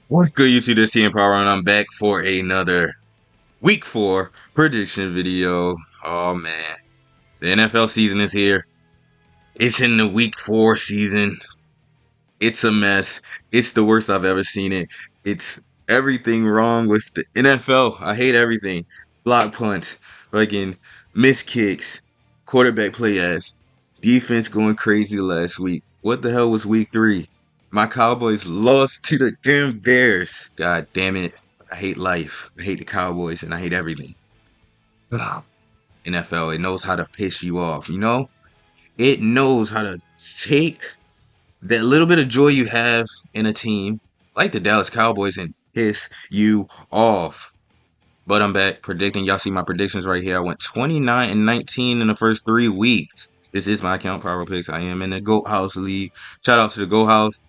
What's good, YouTube? This is Power, and I'm back for another Week 4 prediction video. Oh man, the NFL season is here. It's in the Week 4 season. It's a mess. It's the worst I've ever seen it. It's everything wrong with the NFL. I hate everything. Block punts, fucking missed kicks, quarterback play ass, defense going crazy last week. What the hell was Week 3? My Cowboys lost to the damn Bears. God damn it. I hate life. I hate the Cowboys and I hate everything. Ugh. NFL, it knows how to piss you off, you know? It knows how to take that little bit of joy you have in a team like the Dallas Cowboys and piss you off. But I'm back predicting. Y'all see my predictions right here. I went 29 and 19 in the first 3 weeks. This is my account, Power Picks. I am in the GOAT House League. Shout out to the GOAT House.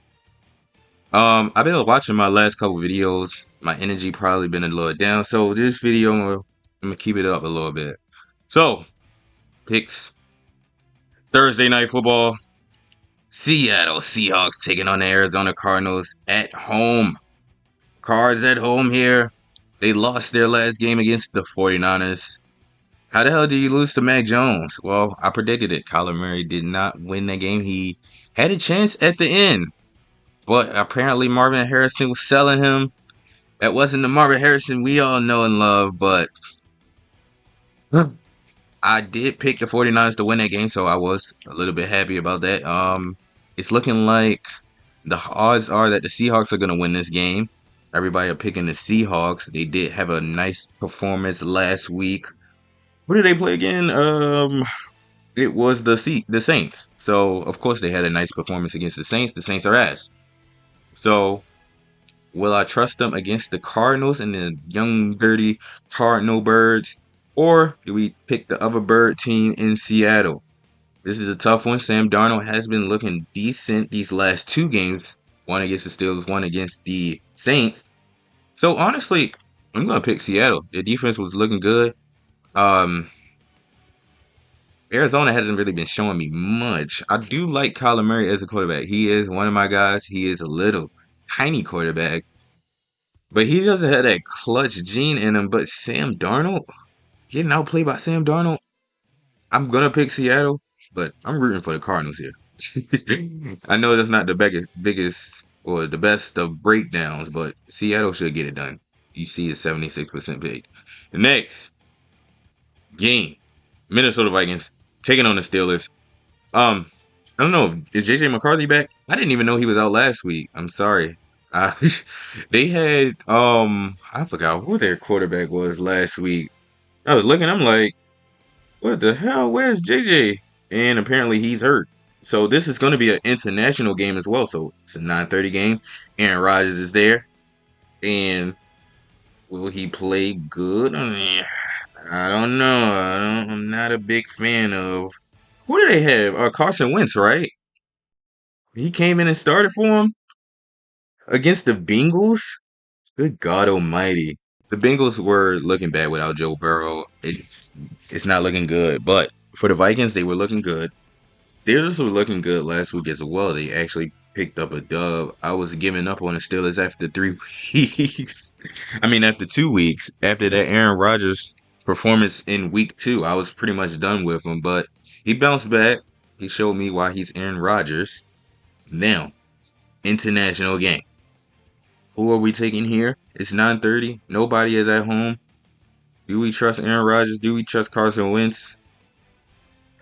I've been watching my last couple videos. My energy probably been a little down. So this video, I'm gonna keep it up a little bit. So, picks. Thursday night football. Seattle Seahawks taking on the Arizona Cardinals at home. Cards at home here. They lost their last game against the 49ers. How the hell did you lose to Mac Jones? Well, I predicted it. Kyler Murray did not win that game. He had a chance at the end. But apparently Marvin Harrison was selling him. That wasn't the Marvin Harrison we all know and love, but I did pick the 49ers to win that game, so I was a little bit happy about that. It's looking like the odds are that the Seahawks are going to win this game. Everybody are picking the Seahawks. They did have a nice performance last week. Who did they play again? It was the Saints. So of course they had a nice performance against the Saints. The Saints are ass. So will I trust them against the Cardinals and the young dirty Cardinal Birds, or do we pick the other bird team in Seattle? This is a tough one. Sam Darnold has been looking decent these last 2 games. One against the Steelers, one against the Saints. So honestly, I'm gonna pick Seattle. Their defense was looking good. Um, Arizona hasn't really been showing me much. I do like Kyler Murray as a quarterback. He is one of my guys. He is a little tiny quarterback, but he doesn't have that clutch gene in him. But Sam Darnold, getting outplayed by Sam Darnold, I'm gonna pick Seattle, but I'm rooting for the Cardinals here. I know that's not the biggest or the best of breakdowns, but Seattle should get it done. You see, it's 76% pick. The next game, Minnesota Vikings taking on the Steelers. Um, I don't know. Is JJ McCarthy back? I didn't even know he was out last week. I'm sorry. Uh, they had I forgot who their quarterback was last week. I was looking. I'm like, what the hell? Where's JJ? And apparently he's hurt. So this is going to be an international game as well. So it's a 9:30 game. Aaron Rodgers is there, and will he play good? I don't know. I'm not a big fan of. Who do they have? Carson Wentz, right? He came in and started for him against the Bengals. Good God Almighty! The Bengals were looking bad without Joe Burrow. It's not looking good. But for the Vikings, they were looking good. Steelers were looking good last week as well. They actually picked up a dub. I was giving up on the Steelers after 3 weeks. I mean, after 2 weeks. After that Aaron Rodgers performance in week 2, I was pretty much done with him. But he bounced back. He showed me why he's Aaron Rodgers. Now, international game. Who are we taking here? It's 9:30. Nobody is at home. Do we trust Aaron Rodgers? Do we trust Carson Wentz?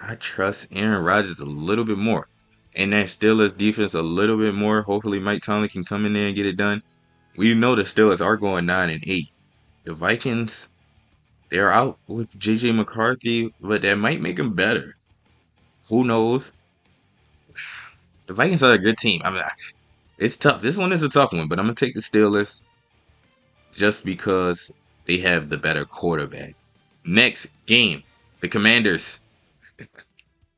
I trust Aaron Rodgers a little bit more. And that Steelers defense a little bit more. Hopefully Mike Tomlin can come in there and get it done. We know the Steelers are going 9-8. The Vikings, they're out with JJ McCarthy, but that might make them better. Who knows? The Vikings are a good team. I mean, it's tough. This one is a tough one, but I'm gonna take the Steelers just because they have the better quarterback. Next game, the Commanders.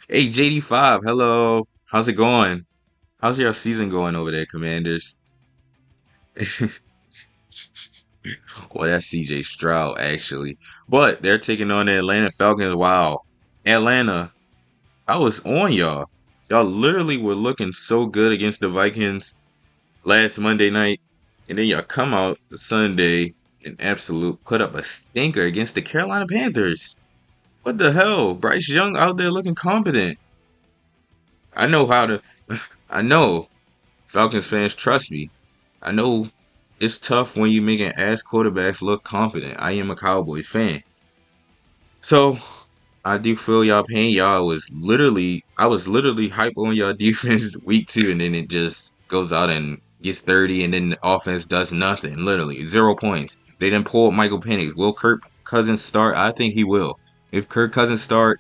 Hey, JD5, hello. How's it going? How's your season going over there, Commanders? Well, that's CJ Stroud, actually. But they're taking on the Atlanta Falcons. Wow. Atlanta, I was on y'all. Y'all literally were looking so good against the Vikings last Monday night. And then y'all come out Sunday and absolute put up a stinker against the Carolina Panthers. What the hell? Bryce Young out there looking competent. I know how to. I know Falcons fans trust me. I know it's tough when you making ass quarterbacks look confident. I am a Cowboys fan. So I do feel y'all pain. I was literally hype on y'all defense week 2, and then it just goes out and gets 30, and then the offense does nothing. Literally 0 points. They didn't pull Michael Penix. Will Kirk Cousins start? I think he will. If Kirk Cousins start,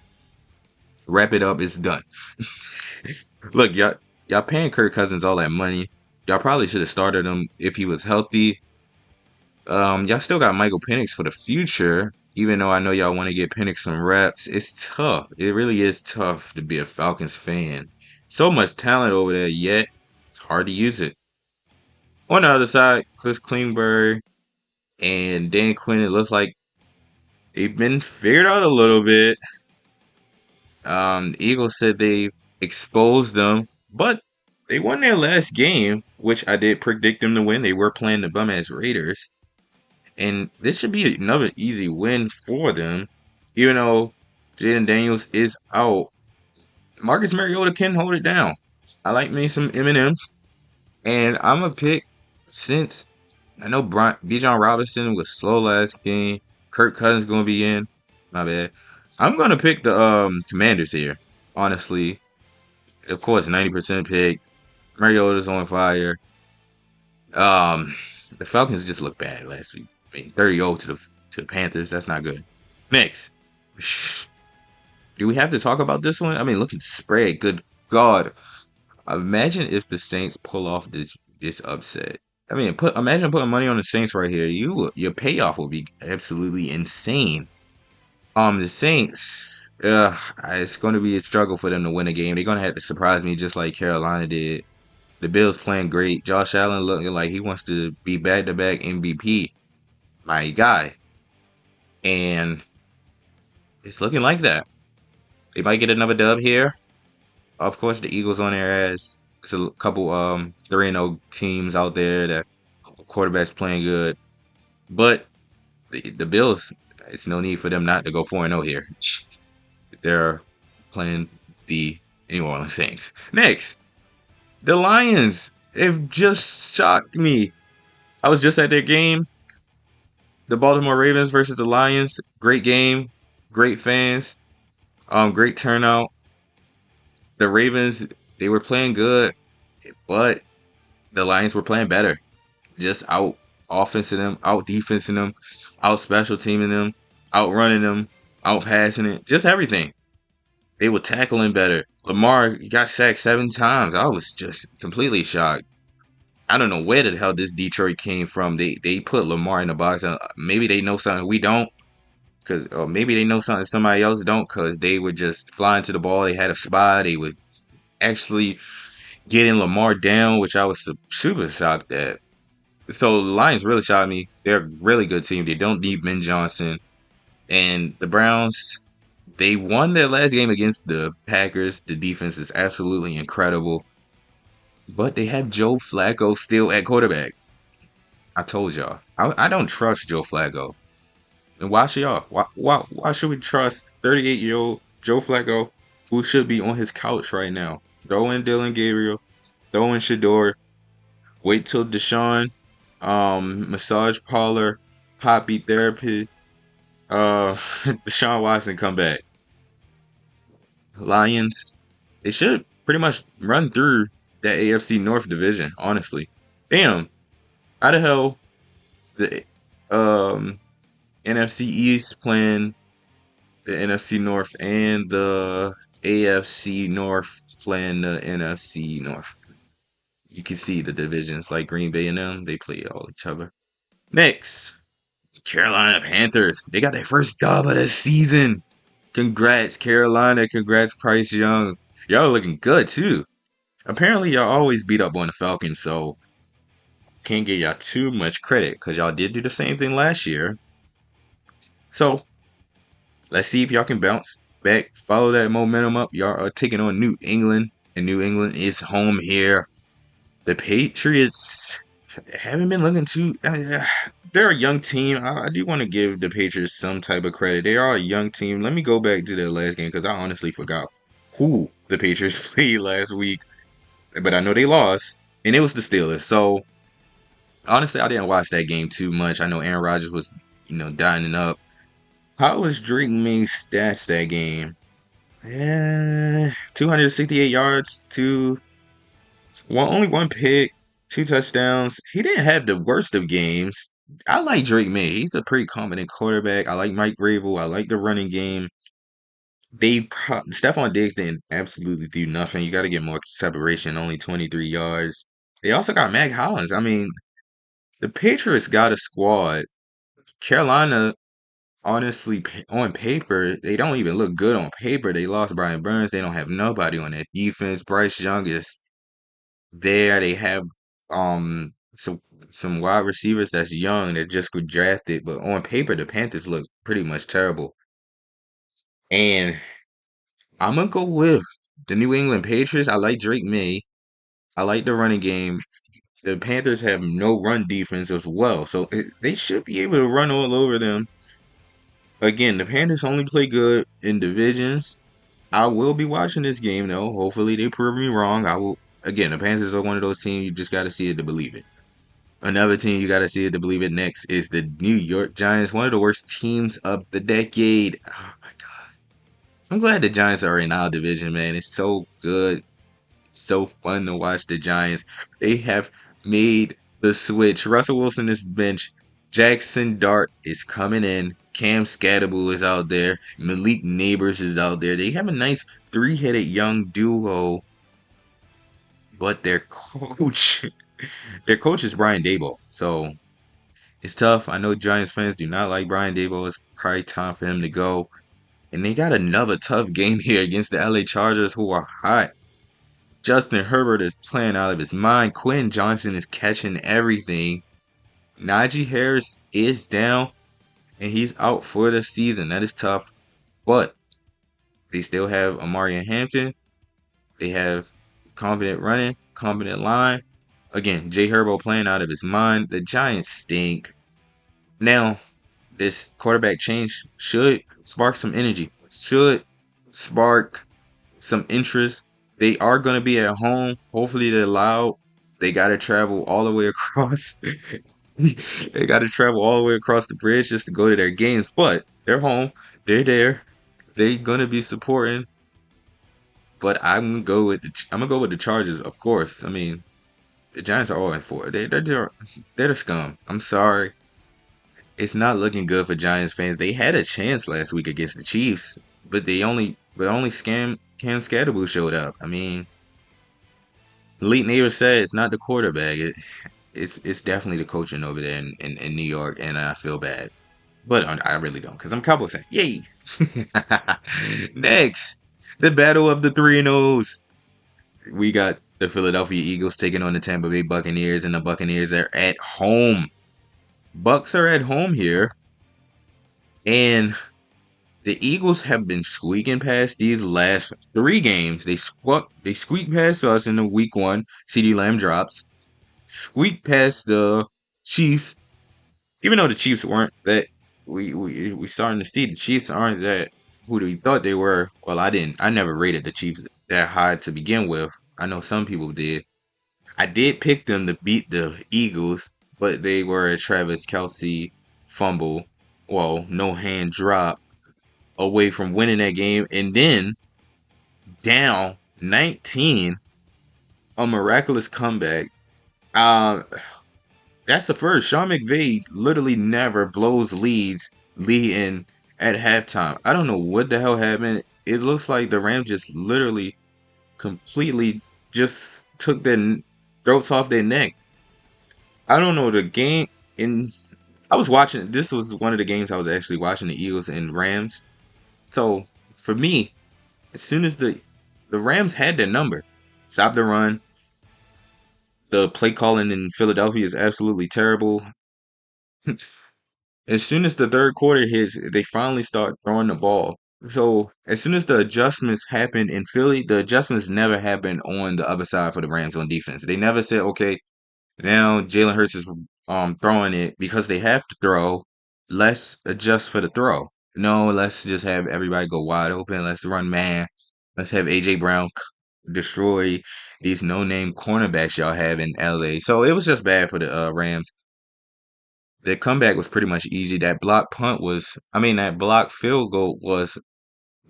wrap it up. It's done. Look, y'all paying Kirk Cousins all that money. Y'all probably should have started him if he was healthy. Y'all still got Michael Penix for the future. Even though I know y'all want to get Penix some reps, it's tough. It really is tough to be a Falcons fan. So much talent over there, yet it's hard to use it. On the other side, Chris Klingberg and Dan Quinn, it looks like they've been figured out a little bit. The Eagles said they exposed them, but they won their last game, which I did predict them to win. They were playing the bum ass Raiders. And this should be another easy win for them. Even though Jaden Daniels is out, Marcus Mariota can hold it down. I like me some M&M's. And I'm going to pick, since I know Bijan Robinson was slow last game, Kirk Cousins going to be in. My bad. I'm going to pick the Commanders here, honestly. Of course, 90% pick. Mariota's on fire. Um, the Falcons just looked bad last week. I mean, 30-0 to the Panthers. That's not good. Next, do we have to talk about this one? I mean, look at the spread. Good God! Imagine if the Saints pull off this upset. I mean, imagine putting money on the Saints right here. Your payoff will be absolutely insane. The Saints. It's going to be a struggle for them to win a game. They're going to have to surprise me just like Carolina did. The Bills playing great. Josh Allen looking like he wants to be back-to-back MVP. My guy. And it's looking like that. They might get another dub here. Of course, the Eagles on their ass. It's a couple 3-0 teams out there that quarterback's playing good. But the Bills, it's no need for them not to go 4-0 here. They're playing the New Orleans Saints. Next, the Lions. They've just shocked me. I was just at their game. The Baltimore Ravens versus the Lions. Great game. Great fans. Great turnout. The Ravens, they were playing good, but the Lions were playing better. Just out offensing them, out defensing them, out special teaming them, out running them, out passing it. Just everything. They were tackling better. Lamar got sacked 7 times. I was just completely shocked. I don't know where the hell this Detroit came from. They put Lamar in the box. Maybe they know something we don't. Or maybe they know something somebody else don't, because they were just flying to the ball. They had a spy. They were actually getting Lamar down, which I was super shocked at. So the Lions really shocked me. They're a really good team. They don't need Ben Johnson. And the Browns, they won their last game against the Packers. The defense is absolutely incredible. But they have Joe Flacco still at quarterback. I told y'all. I don't trust Joe Flacco. And why should y'all? Why should we trust 38-year-old Joe Flacco, who should be on his couch right now? Throw in Dylan Gabriel, throw in Shador, wait till Deshaun, massage parlor, poppy therapy, Deshaun Watson come back. Lions, they should pretty much run through that AFC North division, honestly. Damn, how the hell the NFC East playing the NFC North and the AFC North playing the NFC North? You can see the divisions like Green Bay and them, they play all each other. Next, Carolina Panthers. They got their first dub of the season. Congrats, Carolina. Congrats, Bryce Young. Y'all looking good, too. Apparently, y'all always beat up on the Falcons, so can't give y'all too much credit, because y'all did do the same thing last year. So, let's see if y'all can bounce back, follow that momentum up. Y'all are taking on New England, and New England is home here. The Patriots, haven't been looking too. They're a young team. I do want to give the Patriots some type of credit. They are a young team. Let me go back to their last game because I honestly forgot who the Patriots played last week, but I know they lost, and it was the Steelers. So honestly, I didn't watch that game too much. I know Aaron Rodgers was, dining up. How was Drake May's stats that game? 268 yards, only one pick, two touchdowns. He didn't have the worst of games. I like Drake May. He's a pretty competent quarterback. I like Mike Vrabel. I like the running game. Stephon Diggs didn't absolutely do nothing. You got to get more separation. Only 23 yards. They also got Mac Hollins. I mean, the Patriots got a squad. Carolina, honestly, on paper, they don't even look good on paper. They lost Brian Burns. They don't have nobody on that defense. Bryce Young is there. They have some wide receivers that's young that just got drafted, but on paper the Panthers look pretty much terrible. And I'm gonna go with the New England Patriots. I like Drake May. I like the running game. The Panthers have no run defense as well, so they should be able to run all over them. Again, the Panthers only play good in divisions. I will be watching this game though. Hopefully they prove me wrong. I will. Again, the Panthers are one of those teams you just got to see it to believe it. Another team you got to see it to believe it next is the New York Giants, one of the worst teams of the decade. Oh my God. I'm glad the Giants are in our division, man. It's so good. It's so fun to watch the Giants. They have made the switch. Russell Wilson is bench. Jackson Dart is coming in. Cam Scatterbull is out there. Malik Neighbors is out there. They have a nice three-headed young duo, but their coach, their coach is Brian Daboll. So it's tough. I know Giants fans do not like Brian Daboll. It's probably time for him to go. And they got another tough game here against the LA Chargers, who are hot. Justin Herbert is playing out of his mind. Quinn Johnson is catching everything. Najee Harris is down, and he's out for the season. That is tough. But they still have Amari Hampton. They have confident running, confident line. Again, Jay Herbo playing out of his mind. The Giants stink. Now, this quarterback change should spark some energy, should spark some interest. They are going to be at home. Hopefully, they're loud. They got to travel all the way across. They got to travel all the way across the bridge just to go to their games. But they're home. They're there. They're going to be supporting. But I'm gonna go with the Chargers, of course. I mean, the Giants are 0-4. They're the scum. I'm sorry. It's not looking good for Giants fans. They had a chance last week against the Chiefs, but only Cam Scatterbull showed up. I mean, Elite Neighbors said it's not the quarterback. It's definitely the coaching over there in New York, and I feel bad. But I really don't, because I'm a Cowboys fan. Yay! Next, the battle of the 3-0s. We got the Philadelphia Eagles taking on the Tampa Bay Buccaneers, and the Buccaneers are at home. Bucks are at home here, and the Eagles have been squeaking past these last three games. They squeaked past us in the week one. CeeDee Lamb drops. Squeaked past the Chiefs, even though the Chiefs weren't that. We starting to see the Chiefs aren't that who we thought they were. Well, I didn't. I never rated the Chiefs that high to begin with. I know some people did. I did pick them to beat the Eagles, but they were a Travis Kelce fumble. Well, no hand drop away from winning that game, and then down 19, a miraculous comeback. Uh, that's the first. Sean McVay literally never blows leads leading at halftime. I don't know what the hell happened. It looks like the Rams just literally completely just took their throats off their neck. I don't know the game in. I was watching. This was one of the games I was actually watching the Eagles and Rams. So for me, as soon as the Rams had their number, stop the run. The play calling in Philadelphia is absolutely terrible. As soon as the third quarter hits, they finally start throwing the ball. So as soon as the adjustments happened in Philly, the adjustments never happened on the other side for the Rams on defense. They never said, okay, Now Jalen Hurts is throwing it because they have to throw. Let's adjust for the throw. No, let's just have everybody go wide open. Let's run man. Let's have AJ Brown destroy these no-name cornerbacks y'all have in LA. So it was just bad for the Rams. The comeback was pretty much easy. That block field goal was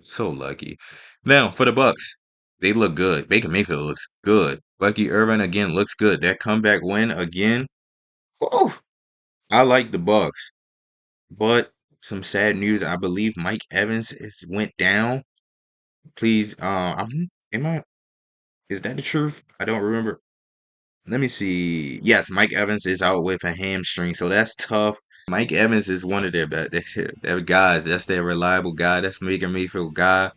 so lucky. Now for the Bucks, they look good. Baker Mayfield looks good. Bucky Irvin again looks good. That comeback win again. Oh, I like the Bucks, but some sad news. I believe Mike Evans went down. Please, am I? Is that the truth? I don't remember. Let me see. Yes, Mike Evans is out with a hamstring, so that's tough. Mike Evans is one of their guys. That's their reliable guy. That's Baker Mayfield guy.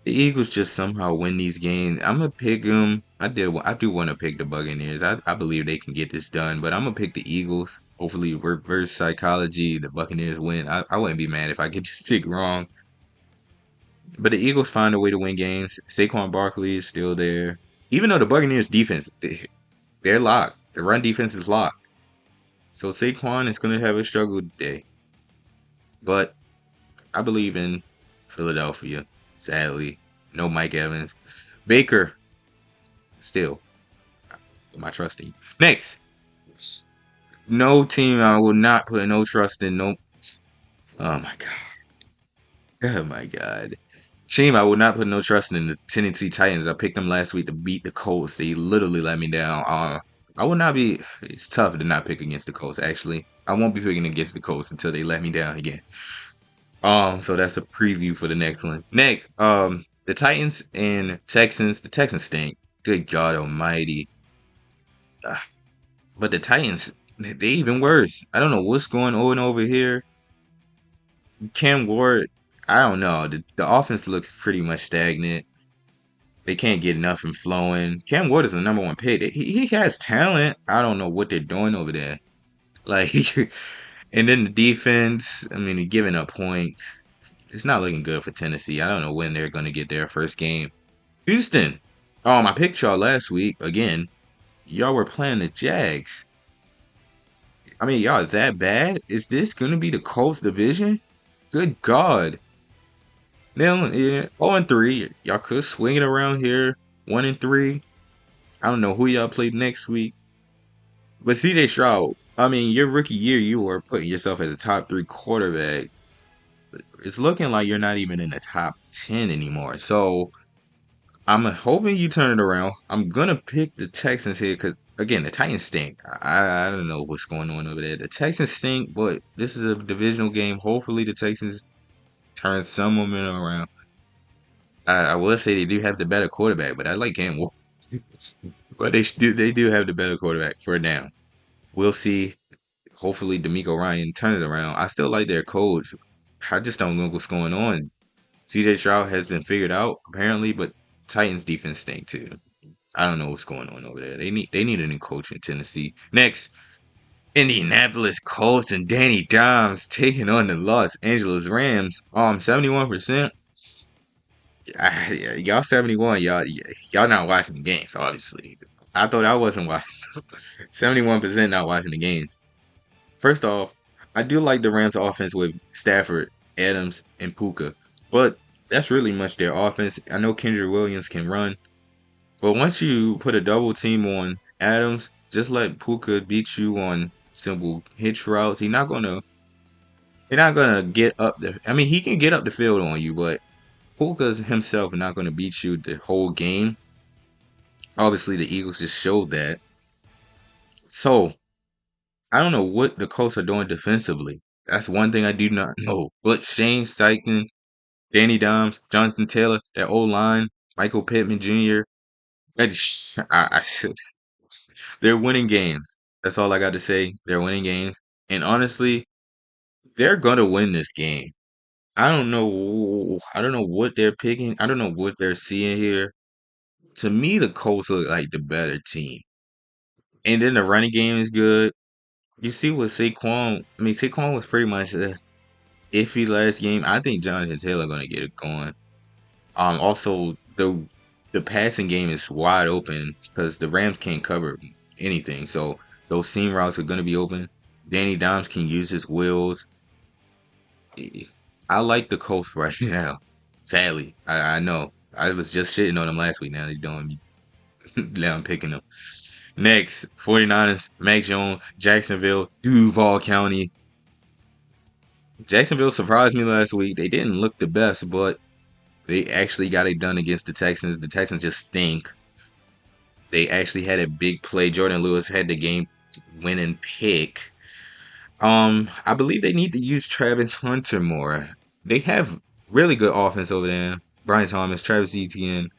The Eagles just somehow win these games. I'm gonna pick them. I do want to pick the Buccaneers. I believe they can get this done, but I'm gonna pick the Eagles. Hopefully, reverse psychology. The Buccaneers win. I wouldn't be mad if I get this pick wrong. But the Eagles find a way to win games. Saquon Barkley is still there. Even though the Buccaneers defense, they're locked. The run defense is locked. So Saquon is gonna have a struggle today. But I believe in Philadelphia. Sadly, no Mike Evans. Baker, still, my trust in you. Next, no team I will not put no trust in. No, oh my god, oh my god. Shame I would not put no trust in the Tennessee Titans. I picked them last week to beat the Colts. They literally let me down. I would not be. It's tough to not pick against the Colts. Actually, I won't be picking against the Colts until they let me down again. So that's a preview for the next one. Next, the Titans and Texans. The Texans stink. Good God Almighty. Ah, but the Titans, they even worse. I don't know what's going on over here. Cam Ward, I don't know. The offense looks pretty much stagnant. They can't get nothing flowing. Cam Ward is the number one pick. He has talent. I don't know what they're doing over there. Like, and then the defense. I mean, they're giving up points. It's not looking good for Tennessee. I don't know when they're going to get their first game. Houston. I picked y'all last week. Again, y'all were playing the Jags. I mean, y'all that bad? Is this going to be the Colts division? Good God. Now, yeah, 0-3. Y'all could swing it around here. 1-3. I don't know who y'all play next week. But CJ Stroud, I mean, your rookie year, you were putting yourself as a top 3 quarterback. It's looking like you're not even in the top 10 anymore. So I'm hoping you turn it around. I'm gonna pick the Texans here because again, the Titans stink. I don't know what's going on over there. The Texans stink, but this is a divisional game. Hopefully, the Texans turn some momentum around. I will say they do have the better quarterback, but I like Cam Ward. But they do have the better quarterback for now. We'll see. Hopefully, D'Amico Ryan turn it around. I still like their coach. I just don't know what's going on. CJ Stroud has been figured out apparently, but Titans defense stink too. I don't know what's going on over there. They need a new coach in Tennessee. Next, Indianapolis Colts and Danny Dimes taking on the Los Angeles Rams. 71%. Y'all 71. Y'all not watching the games, obviously. I thought I wasn't watching. 71% not watching the games. First off, I do like the Rams offense with Stafford, Adams, and Puka. But that's really much their offense. I know Kendrick Williams can run. But once you put a double team on Adams, just let Puka beat you on simple hitch routes. He's not gonna get up the. I mean, he can get up the field on you, but Puka himself is not gonna beat you the whole game. Obviously, the Eagles just showed that. So I don't know what the Colts are doing defensively. That's one thing I do not know. But Shane Steichen, Danny Dimes, Jonathan Taylor, that old line, Michael Pittman Jr. They're winning games. That's all I got to say. They're winning games. And honestly, they're gonna win this game. I don't know. I don't know what they're picking. I don't know what they're seeing here. To me, the Colts look like the better team. And then the running game is good. You see what Saquon. I mean, Saquon was pretty much iffy last game. I think Jonathan Taylor gonna get it going. Also the passing game is wide open because the Rams can't cover anything. So Those seam routes are going to be open. Danny Dimes can use his wheels. I like the Colts right now. Sadly, I know. I was just shitting on them last week. Now they're doing me. Now I'm picking them. Next, 49ers, Mac Jones, Jacksonville, Duval County. Jacksonville surprised me last week. They didn't look the best, but they actually got it done against the Texans. The Texans just stink. They actually had a big play. Jordan Lewis had the game winning pick. I believe they need to use Travis Hunter more. They have really good offense over there. Brian Thomas, Travis Etienne,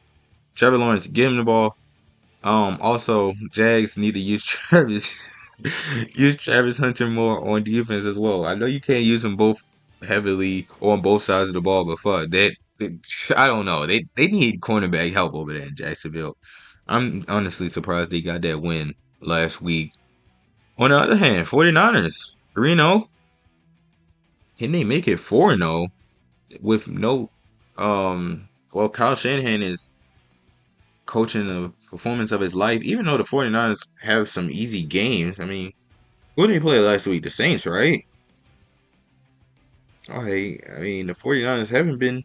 Trevor Lawrence, give him the ball. Also, Jags need to use Travis use Travis Hunter more on defense as well. I know you can't use them both heavily on both sides of the ball, but fuck that. I don't know. They need cornerback help over there in Jacksonville. I'm honestly surprised they got that win last week. On the other hand, 49ers, 3-0. Can they make it 4-0 with no well, Kyle Shanahan is coaching the performance of his life, even though the 49ers have some easy games. I mean, who did they play last week? The Saints, right? I mean, the 49ers haven't been.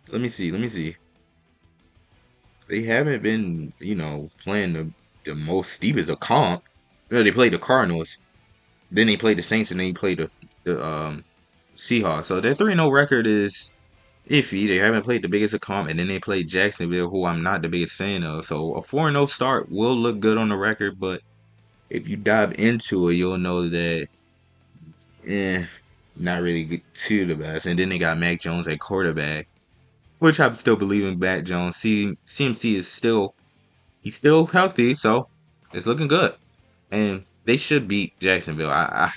Let me see. They haven't been, playing the most steepest of comp. Yeah, they played the Cardinals, then they played the Saints, and then they played the Seahawks. So their 3-0 record is iffy. They haven't played the biggest of comp, and then they played Jacksonville, who I'm not the biggest fan of. So a 4-0 start will look good on the record, but if you dive into it, you'll know that, not really to the best. And then they got Mac Jones at quarterback, which I still believe in Mac Jones. CMC is he's still healthy, so it's looking good. And they should beat Jacksonville. I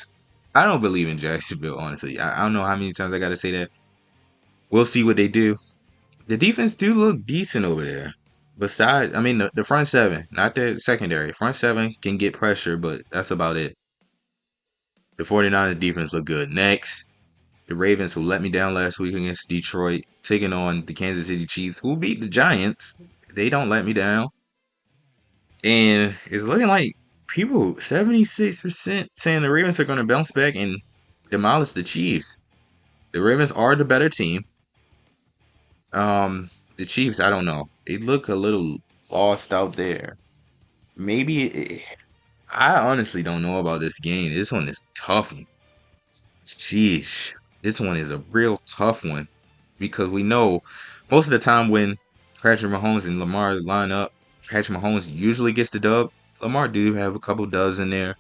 don't believe in Jacksonville, honestly. I don't know how many times I got to say that. We'll see what they do. The defense do look decent over there. Besides, I mean, the front seven, not the secondary. Front seven can get pressure, but that's about it. The 49ers defense look good. Next, the Ravens, who let me down last week against Detroit, taking on the Kansas City Chiefs, who beat the Giants. They don't let me down. And it's looking like people, 76% saying the Ravens are going to bounce back and demolish the Chiefs. The Ravens are the better team. The Chiefs, I don't know. They look a little lost out there. Maybe I honestly don't know about this game. This one is tough. Jeez, this one is a real tough one because we know most of the time when Patrick Mahomes and Lamar line up, Patrick Mahomes usually gets the dub. Lamar do have a couple dubs in there,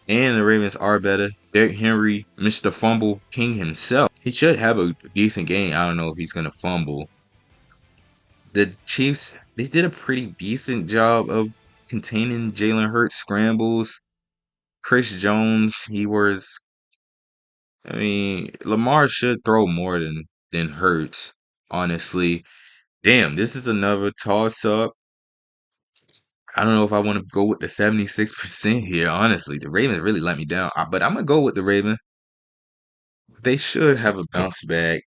and the Ravens are better. Derrick Henry, Mr. Fumble King himself, he should have a decent game. I don't know if he's gonna fumble. The Chiefs, they did a pretty decent job of containing Jalen Hurts scrambles. Chris Jones, I mean, Lamar should throw more than Hurts, honestly. Damn, this is another toss up. I don't know if I want to go with the 76% here, honestly. The Ravens really let me down, but I'm going to go with the Ravens. They should have a bounce back.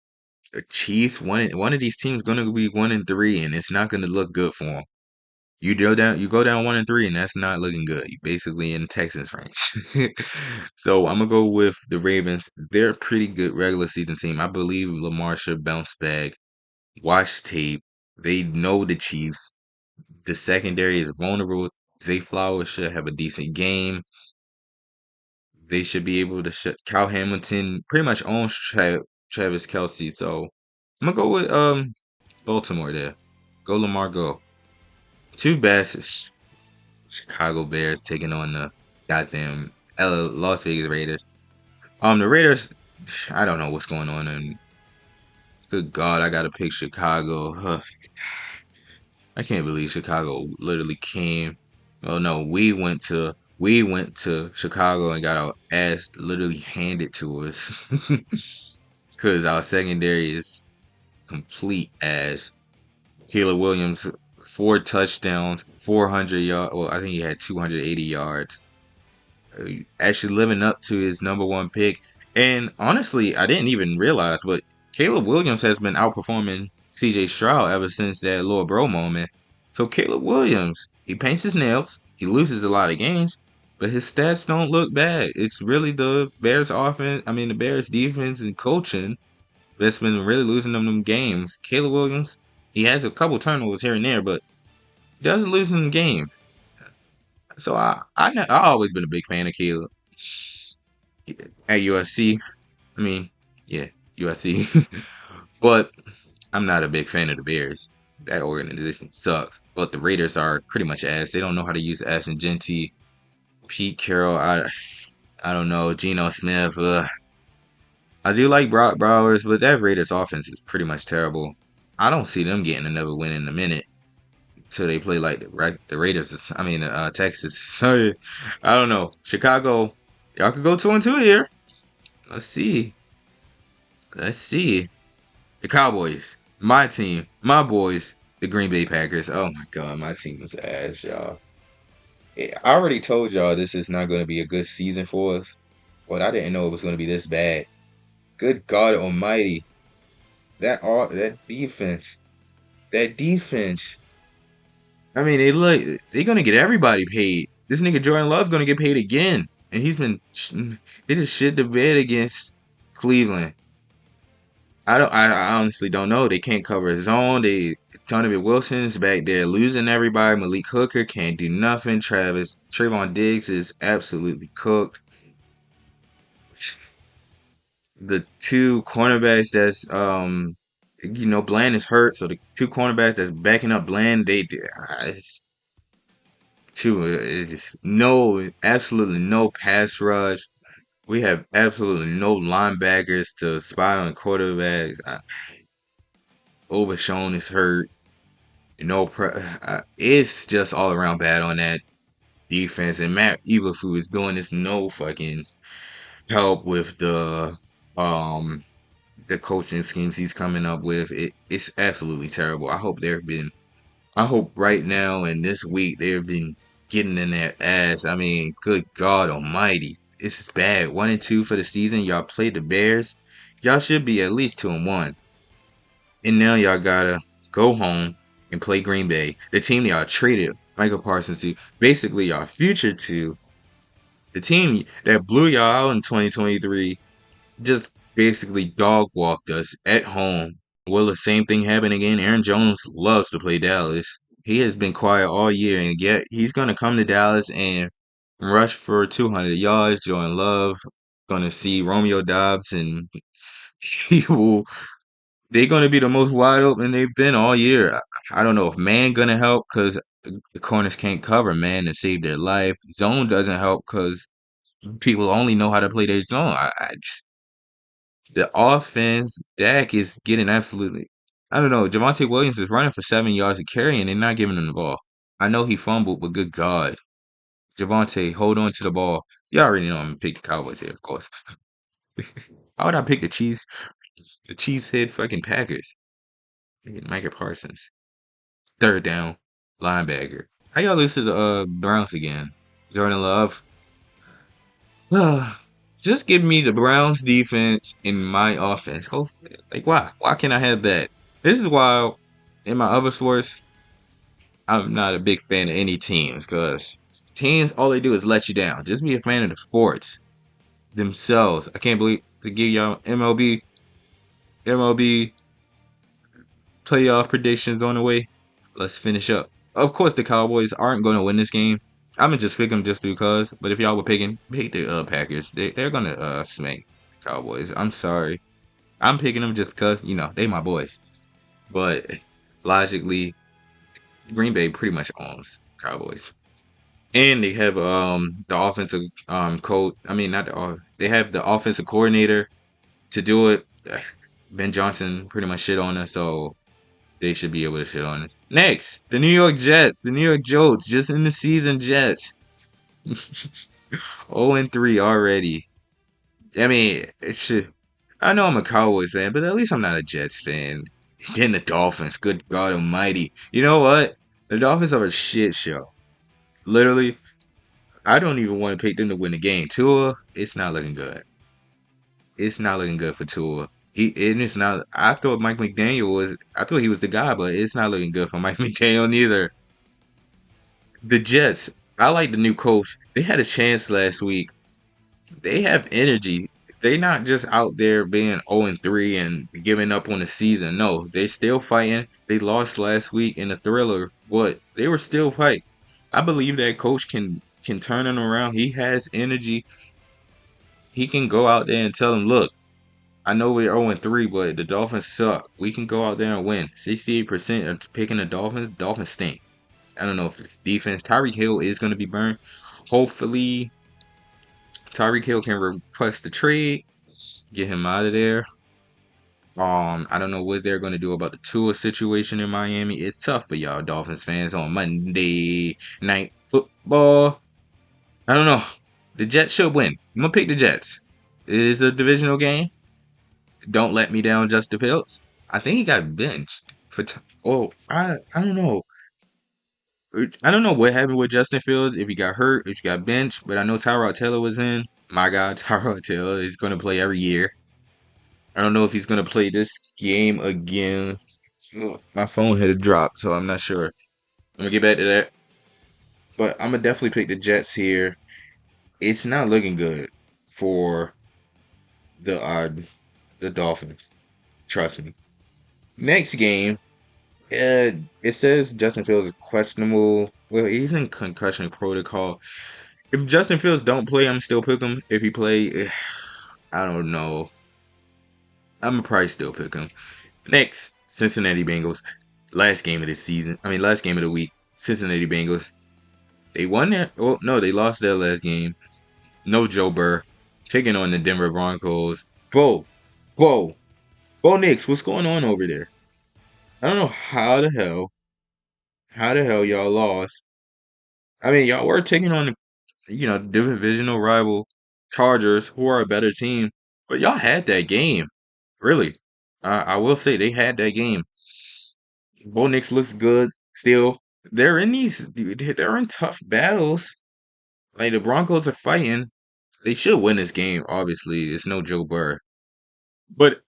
The Chiefs, one of these teams going to be 1-3, and it's not going to look good for them. You go down 1-3, and that's not looking good. You basically in the Texans range. So I'm gonna go with the Ravens. They're a pretty good regular season team. I believe Lamar should bounce back. Watch tape. They know the Chiefs. The secondary is vulnerable. Zay Flowers should have a decent game. They should be able to shut Cal Hamilton pretty much owns Travis Kelsey. So I'm gonna go with Baltimore there. Go Lamar, go. Two best Chicago Bears taking on the goddamn Las Vegas Raiders. The Raiders, I don't know what's going on, and good God, I gotta pick Chicago. I can't believe Chicago literally came. Oh no, we went to Chicago and got our ass literally handed to us because our secondary is complete ass. Caleb Williams, 4 touchdowns, 400 yards. Well, I think he had 280 yards. Actually living up to his number one pick. And honestly, I didn't even realize, but Caleb Williams has been outperforming CJ Stroud ever since that Lord Bro moment. So Caleb Williams, he paints his nails. He loses a lot of games, but his stats don't look bad. It's really the Bears offense, I mean the Bears defense and coaching that's been really losing them games. Caleb Williams, he has a couple turnovers here and there, but he doesn't lose them games. So I always been a big fan of Caleb at USC. I mean, yeah, USC, but I'm not a big fan of the Bears. That organization sucks. But the Raiders are pretty much ass. They don't know how to use Ashton Genty, Pete Carroll. I don't know, Geno Smith. I do like Brock Bowers, but that Raiders offense is pretty much terrible. I don't see them getting another win in a minute till they play like the Raiders. I mean, Texas. So I don't know. Chicago, y'all could go 2-2 here. Let's see. Let's see. The Cowboys, my team, my boys, the Green Bay Packers. Oh my God, my team is ass, y'all. I already told y'all this is not going to be a good season for us, but I didn't know it was going to be this bad. Good God Almighty, that defense. I mean, they're gonna get everybody paid. This nigga Jordan Love's gonna get paid again, and he just shit the bed against Cleveland. I honestly don't know. They can't cover his zone. Donovan Wilson's back there losing everybody. Malik Hooker can't do nothing. Trayvon Diggs is absolutely cooked. The two cornerbacks that's Bland is hurt, so the two cornerbacks that's backing up Bland, it's it's just absolutely no pass rush. We have absolutely no linebackers to spy on quarterbacks. Overshown is hurt. It's just all around bad on that defense. And Matt Eberflus is doing this no fucking help with the coaching schemes he's coming up with. It's absolutely terrible. I hope right now and this week they've been getting in their ass. I mean, good God Almighty, it's bad. 1-2 for the season. Y'all played the Bears. Y'all should be at least 2-1. And now y'all gotta go home and play Green Bay, the team y'all traded Michael Parsons to, basically y'all future to, the team that blew y'all out in 2023, just basically dog walked us at home. Will the same thing happen again? Aaron Jones loves to play Dallas. He has been quiet all year, and yet he's gonna come to Dallas and rush for 200 yards. Jordan Love gonna see Romeo Dobbs, and he will they're going to be the most wide open they've been all year. I don't know if man gonna help because the corners can't cover man to save their life. Zone doesn't help because people only know how to play their zone. The offense, Dak is getting absolutely. I don't know. Javonte Williams is running for 7 yards of carry and they're not giving him the ball. I know he fumbled, but good God, Javonte, hold on to the ball. You already know I'm gonna pick the Cowboys here, of course. How would I pick the cheesehead fucking Packers? Micah Parsons. Third down, linebacker. How y'all lose to the Browns again? Jordan Love. Just give me the Browns defense in my offense. Like why? Why can't I have that? This is why in my other sports, I'm not a big fan of any teams because teams all they do is let you down. Just be a fan of the sports themselves. I can't believe to give y'all MLB playoff predictions on the way. Let's finish up. Of course, the Cowboys aren't going to win this game. I'm gonna just pick them just because. But if y'all were pick the Packers. They're gonna smack the Cowboys. I'm sorry. I'm picking them just because they my boys. But logically, Green Bay pretty much owns Cowboys, and they have the offensive coach. I mean, not they have the offensive coordinator to do it. Ben Johnson pretty much shit on us, so they should be able to shit on us. Next, the New York Jets, the New York Jolts, just in the season Jets. 0-3 already. I mean, it should. I know I'm a Cowboys fan, but at least I'm not a Jets fan. Then the Dolphins, good God Almighty. You know what? The Dolphins are a shit show. Literally, I don't even want to pick them to win the game. Tua, it's not looking good. It's not looking good for Tua. And it's not. I thought Mike McDaniel was. I thought he was the guy, but it's not looking good for Mike McDaniel neither. The Jets. I like the new coach. They had a chance last week. They have energy. They not just out there being 0-3 and giving up on the season. No, they still fighting. They lost last week in a thriller, but they were still fighting. I believe that coach can turn it around. He has energy. He can go out there and tell them, look, I know we're 0-3, but the Dolphins suck. We can go out there and win. 68% are picking the Dolphins. Dolphins stink. I don't know if it's defense. Tyreek Hill is going to be burned. Hopefully, Tyreek Hill can request a trade, get him out of there. I don't know what they're going to do about the Tua situation in Miami. It's tough for y'all Dolphins fans on Monday Night Football. I don't know. The Jets should win. I'm gonna pick the Jets. It is a divisional game. Don't let me down, Justin Fields. I think he got benched for. I don't know. I don't know what happened with Justin Fields. If he got hurt, if he got benched, but I know Tyrod Taylor was in. My God, Tyrod Taylor is going to play every year. I don't know if he's going to play this game again. Ugh, my phone had dropped, so I'm not sure. I'm gonna get back to that. But I'm gonna definitely pick the Jets here. It's not looking good for the Dolphins. Trust me. Next game, it says Justin Fields is questionable. Well, he's in concussion protocol. If Justin Fields don't play, I'm still pick him. If he play, I don't know. I'm gonna probably still pick him. Next, Cincinnati Bengals. Last game of the season. I mean, last game of the week. Cincinnati Bengals. They won that. Oh no, they lost their last game. No Joe Burr. Taking on the Denver Broncos. Whoa, whoa, Bo Nix. What's going on over there? I don't know how the hell y'all lost. I mean, y'all were taking on the divisional rival Chargers, who are a better team, but y'all had that game. Really, I will say they had that game. Bo Nix looks good still. They're in tough battles. Like the Broncos are fighting. They should win this game. Obviously, it's no Joe Burr, but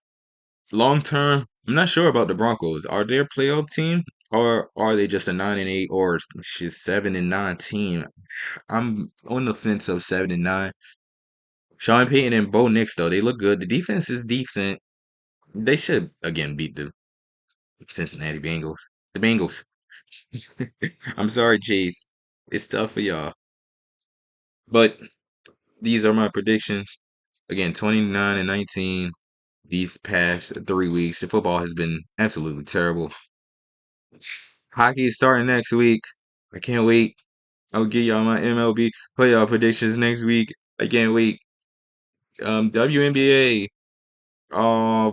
long term, I'm not sure about the Broncos. Are they a playoff team, or are they just a 9-8 or shit 7-9 team? I'm on the fence of 7-9. Sean Payton and Bo Nix though, they look good. The defense is decent. They should again beat the Cincinnati Bengals. The Bengals. I'm sorry, Chase. It's tough for y'all. But these are my predictions. Again, 29-19 these past 3 weeks. The football has been absolutely terrible. Hockey is starting next week. I can't wait. I'll give y'all my MLB playoff predictions next week. I can't wait. WNBA. I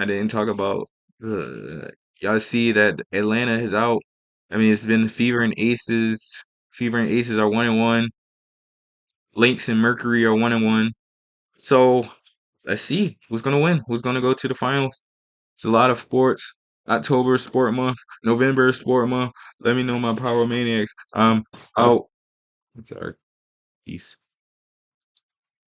didn't talk about. Uh, y'all see that Atlanta is out. I mean, it's been Fever and Aces. Fever and Aces are 1-1. Lynx and Mercury are 1-1. So let's see who's gonna win. Who's gonna go to the finals? It's a lot of sports. October is sport month. November is sport month. Let me know, my power maniacs. Out. Sorry. Peace.